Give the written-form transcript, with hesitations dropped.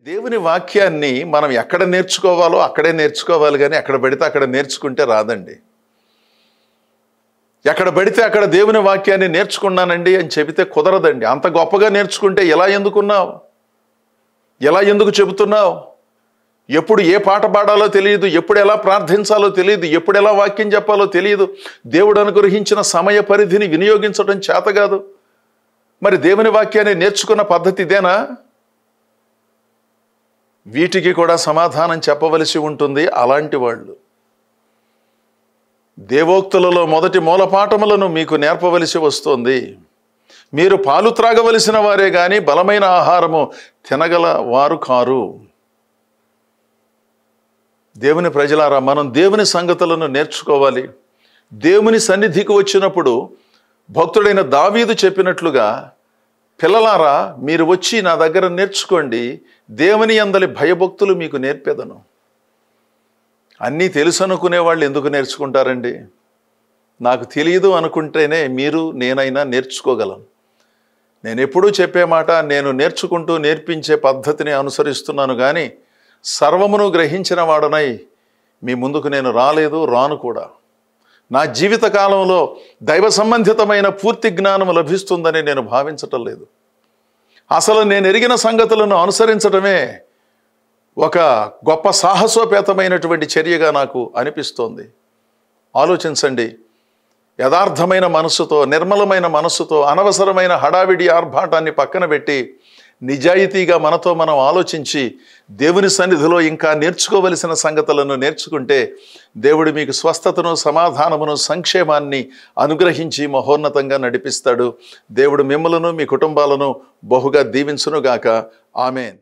దేవుని వాక్యాన్ని మనం ఎక్కడ నేర్చుకోవాలో అక్కడే నేర్చుకోవాలి, కానీ ఎక్కడ పడితే అక్కడ నేర్చుకుంటే రాదండి. ఎక్కడ పడితే అక్కడ దేవుని వాక్యాన్ని నేర్చుకున్నానండి అని చెబితే కుదరదండి. అంత గొప్పగా నేర్చుకుంటే ఎలా ఎందుకున్నావు, ఎలా ఎందుకు చెబుతున్నావు? ఎప్పుడు ఏ పాట పాడాలో తెలియదు, ఎప్పుడు ఎలా ప్రార్థించాలో తెలియదు, ఎప్పుడు ఎలా వాక్యం చెప్పాలో తెలియదు. దేవుడు అనుగ్రహించిన సమయ పరిధిని వినియోగించడం చేత కాదు. మరి దేవుని వాక్యాన్ని నేర్చుకున్న పద్ధతి ఇదేనా? వీటికి కూడా సమాధానం చెప్పవలసి ఉంటుంది. అలాంటి వాళ్ళు దేవోక్తులలో మొదటి మూలపాఠములను మీకు నేర్పవలసి వస్తుంది. మీరు పాలు త్రాగవలసిన వారే గాని బలమైన ఆహారము తినగల వారు కారు. దేవుని ప్రజలారా, మనం దేవుని సంగతులను నేర్చుకోవాలి. దేవుని సన్నిధికి వచ్చినప్పుడు భక్తుడైన దావీదు చెప్పినట్లుగా, పిల్లలారా మీరు వచ్చి నా దగ్గర నేర్చుకోండి, దేవుని యందలి భయభక్తులు మీకు నేర్పేదను. అన్నీ తెలుసు అనుకునే వాళ్ళు ఎందుకు నేర్చుకుంటారండి? నాకు తెలియదు అనుకుంటేనే మీరు నేనైనా నేర్చుకోగలను. నేను ఎప్పుడూ చెప్పే మాట, నేను నేర్చుకుంటూ నేర్పించే పద్ధతిని అనుసరిస్తున్నాను, కానీ సర్వమును గ్రహించిన వాడనై మీ ముందుకు నేను రాలేదు, రాను కూడా. నా జీవిత కాలంలో దైవ సంబంధితమైన పూర్తి జ్ఞానం లభిస్తుందని నేను భావించటం లేదు. అసలు నేను ఎరిగిన సంగతులను అనుసరించడమే ఒక గొప్ప సాహసోపేతమైనటువంటి చర్యగా నాకు అనిపిస్తోంది. ఆలోచించండి. యథార్థమైన మనస్సుతో, నిర్మలమైన మనస్సుతో, అనవసరమైన హడావిడి ఆర్భాటాన్ని పక్కన పెట్టి నిజాయితీగా మనతో మనం ఆలోచించి దేవుని సన్నిధిలో ఇంకా నేర్చుకోవలసిన సంగతులను నేర్చుకుంటే దేవుడు మీకు స్వస్థతను, సమాధానమును, సంక్షేమాన్ని అనుగ్రహించి మహోన్నతంగా నడిపిస్తాడు. దేవుడు మిమ్మలను, మీ కుటుంబాలను బహుగా దీవించునుగాక. ఆమేన్.